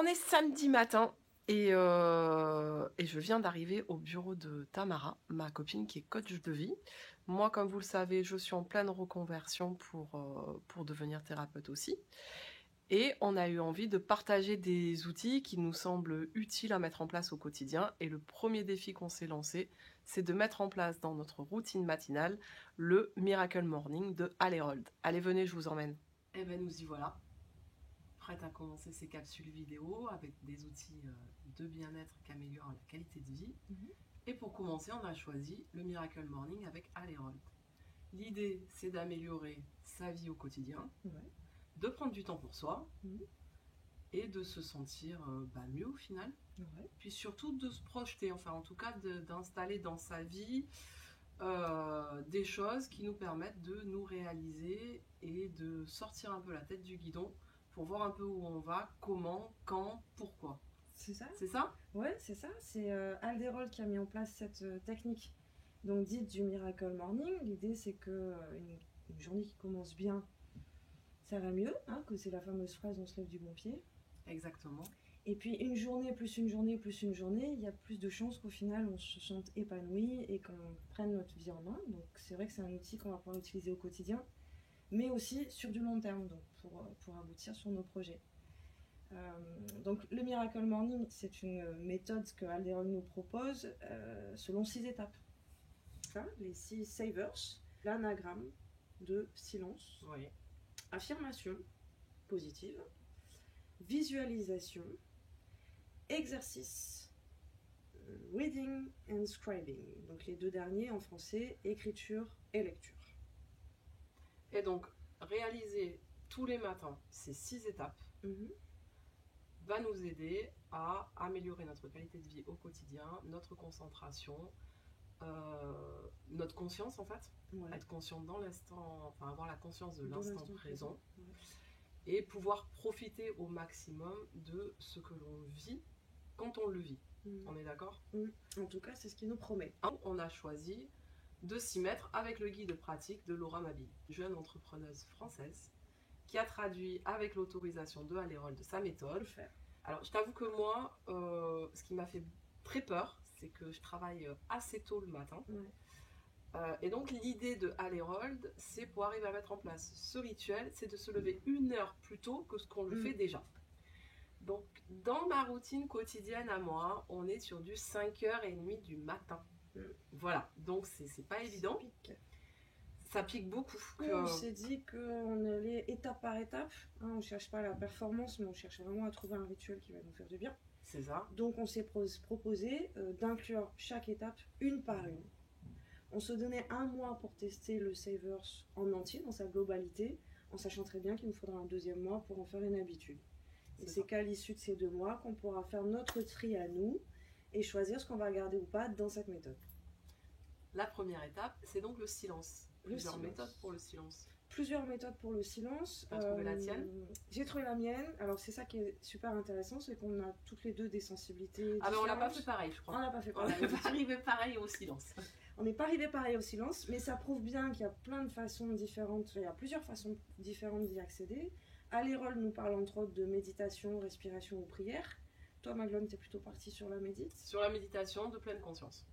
On est samedi matin et je viens d'arriver au bureau de Tamara, ma copine qui est coach de vie. Moi, comme vous le savez, je suis en pleine reconversion pour devenir thérapeute aussi. Et on a eu envie de partager des outils qui nous semblent utiles à mettre en place au quotidien. Et le premier défi qu'on s'est lancé, c'est de mettre en place dans notre routine matinale le Miracle Morning de Allerold. Allez, venez, je vous emmène. Eh bien, nous y voilà. Prête à commencer ces capsules vidéo avec des outils de bien-être qui améliorent la qualité de vie. Et pour commencer, on a choisi le Miracle Morning avec Allerold. L'idée, c'est d'améliorer sa vie au quotidien, de prendre du temps pour soi et de se sentir mieux au final. Puis surtout de se projeter, enfin en tout cas d'installer dans sa vie des choses qui nous permettent de nous réaliser et de sortir un peu la tête du guidon pour voir un peu où on va, comment, quand, pourquoi. C'est ça? C'est ça? Ouais, c'est ça. C'est Allerold qui a mis en place cette technique, donc dite du Miracle Morning. L'idée, c'est que une journée qui commence bien, ça va mieux, hein, que c'est la fameuse phrase on se lève du bon pied. Exactement. Et puis une journée plus une journée plus une journée, il y a plus de chances qu'au final on se sente épanoui et qu'on prenne notre vie en main. Donc c'est vrai que c'est un outil qu'on va pouvoir utiliser au quotidien, mais aussi sur du long terme, donc pour aboutir sur nos projets. Donc le Miracle Morning, c'est une méthode que Allerold nous propose selon 6 étapes. Ça, les 6 savers, l'anagramme de silence, affirmation positive, visualisation, exercice, reading and scribing. Donc les deux derniers en français, écriture et lecture. Et donc réaliser tous les matins ces 6 étapes va nous aider à améliorer notre qualité de vie au quotidien, notre concentration, notre conscience en fait, être conscient dans l'instant, enfin avoir la conscience de l'instant présent et pouvoir profiter au maximum de ce que l'on vit quand on le vit. On est d'accord? En tout cas, c'est ce qui nous promet. On a choisi de s'y mettre avec le guide pratique de Laura Mabille, jeune entrepreneuse française qui a traduit avec l'autorisation de Allerold sa méthode. Alors, je t'avoue que moi, ce qui m'a fait très peur, c'est que je travaille assez tôt le matin. Et donc, l'idée de Allerold, c'est pour arriver à mettre en place ce rituel, c'est de se lever 1 heure plus tôt que ce qu'on le fait déjà. Donc, dans ma routine quotidienne à moi, on est sur du 5h30 du matin. Voilà, donc c'est pas évident. Ça pique beaucoup. On s'est dit qu'on allait étape par étape. Hein, on ne cherche pas la performance, mais on cherche vraiment à trouver un rituel qui va nous faire du bien. C'est ça. Donc on s'est proposé d'inclure chaque étape une par une. On se donnait 1 mois pour tester le Savers en entier, dans sa globalité, en sachant très bien qu'il nous faudra un 2e mois pour en faire une habitude. Et c'est qu'à l'issue de ces 2 mois qu'on pourra faire notre tri à nous et choisir ce qu'on va garder ou pas dans cette méthode. La première étape, c'est donc le silence. Plusieurs méthodes pour le silence. Plusieurs méthodes pour le silence. Tu as trouvé la tienne? J'ai trouvé la mienne. Alors c'est ça qui est super intéressant, c'est qu'on a toutes les deux des sensibilités différentes. Ah mais on l'a pas fait pareil, je crois. On l'a pas fait pareil. On n'est pas arrivé pareil au silence. On n'est pas arrivé pareil au silence, mais ça prouve bien qu'il y a plein de façons différentes, il y a plusieurs façons différentes d'y accéder. Allerold nous parle entre autres de méditation, respiration ou prière. Toi, Maglone, t'es plutôt partie sur la médite. Sur la méditation de pleine conscience.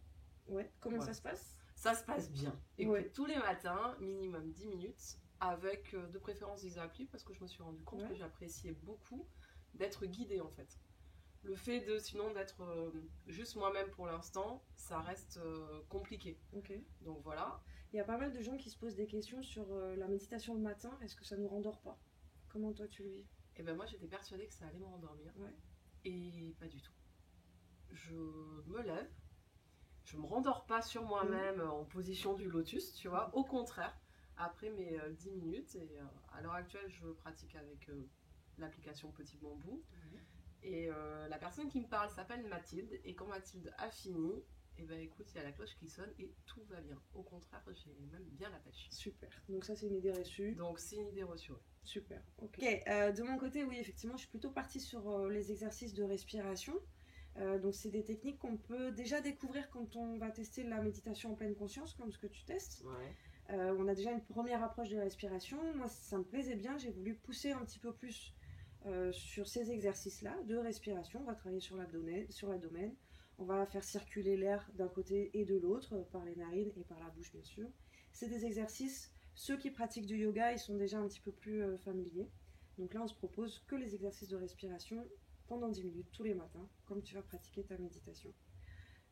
Ouais. Comment ça se passe? Ça se passe bien. Écoute, tous les matins, minimum 10 minutes, avec de préférence des applis, parce que je me suis rendu compte que j'appréciais beaucoup d'être guidée en fait. Le fait sinon d'être juste moi-même pour l'instant, ça reste compliqué. Donc voilà. Il y a pas mal de gens qui se posent des questions sur la méditation le matin. Est-ce que ça nous rendort pas? Comment toi tu le vis? Eh ben moi j'étais persuadée que ça allait me rendormir. Et pas du tout. Je me lève. Je me rendors pas sur moi-même en position du lotus, tu vois. Au contraire, après mes 10 minutes, et à l'heure actuelle, je pratique avec l'application Petit Bambou. Et la personne qui me parle s'appelle Mathilde. Et quand Mathilde a fini, et ben écoute, il y a la cloche qui sonne et tout va bien. Au contraire, j'ai même bien la pêche. Super. Donc ça, c'est une idée reçue. Donc c'est une idée reçue, oui. Super. Ok. De mon côté, oui, effectivement, je suis plutôt partie sur les exercices de respiration. Donc c'est des techniques qu'on peut déjà découvrir quand on va tester la méditation en pleine conscience, comme ce que tu testes. On a déjà une première approche de la respiration. Moi, ça me plaisait bien. J'ai voulu pousser un petit peu plus sur ces exercices-là de respiration. On va travailler sur l'abdomen. On va faire circuler l'air d'un côté et de l'autre, par les narines et par la bouche bien sûr. C'est des exercices, ceux qui pratiquent du yoga, ils sont déjà un petit peu plus familiers. Donc là, on se propose que les exercices de respiration pendant 10 minutes tous les matins, comme tu vas pratiquer ta méditation.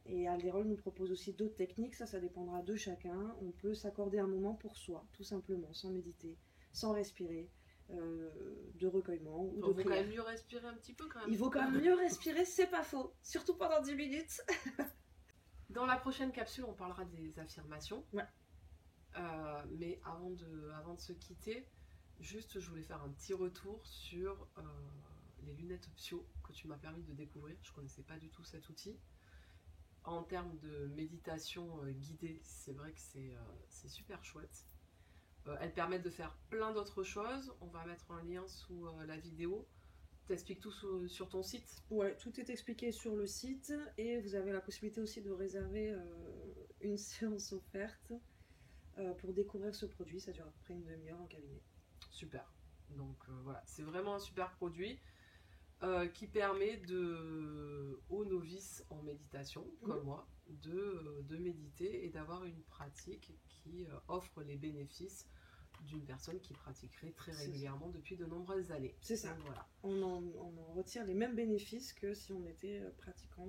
Et Alderol nous propose aussi d'autres techniques, ça dépendra de chacun. On peut s'accorder un moment pour soi, tout simplement, sans méditer, sans respirer, de recueillement ou de prière. Il vaut quand même mieux respirer un petit peu quand même. Il vaut quand même mieux respirer, c'est pas faux, surtout pendant 10 minutes. Dans la prochaine capsule, on parlera des affirmations. Ouais. Mais avant de se quitter, juste je voulais faire un petit retour sur les lunettes Psio que tu m'as permis de découvrir. Je connaissais pas du tout cet outil. En termes de méditation guidée, c'est vrai que c'est super chouette. Elles permettent de faire plein d'autres choses. On va mettre un lien sous la vidéo. T'expliques tout sur ton site? Ouais, tout est expliqué sur le site et vous avez la possibilité aussi de réserver une séance offerte pour découvrir ce produit. Ça dure à peu près une demi-heure en cabinet. Super. Donc voilà, c'est vraiment un super produit qui permet aux novices en méditation, comme moi, de méditer et d'avoir une pratique qui offre les bénéfices d'une personne qui pratiquerait très régulièrement depuis de nombreuses années. C'est ça. Donc, voilà. On en retire les mêmes bénéfices que si on était pratiquant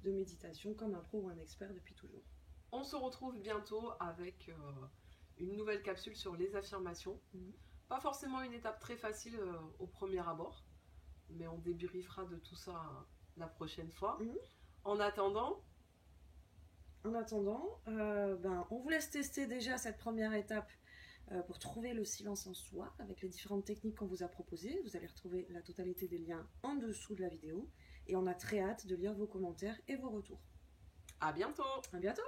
de méditation comme un pro ou un expert depuis toujours. On se retrouve bientôt avec une nouvelle capsule sur les affirmations. Pas forcément une étape très facile au premier abord, mais on débriefera de tout ça la prochaine fois. En attendant, on vous laisse tester déjà cette première étape pour trouver le silence en soi avec les différentes techniques qu'on vous a proposées. Vous allez retrouver la totalité des liens en dessous de la vidéo et on a très hâte de lire vos commentaires et vos retours. À bientôt! À bientôt!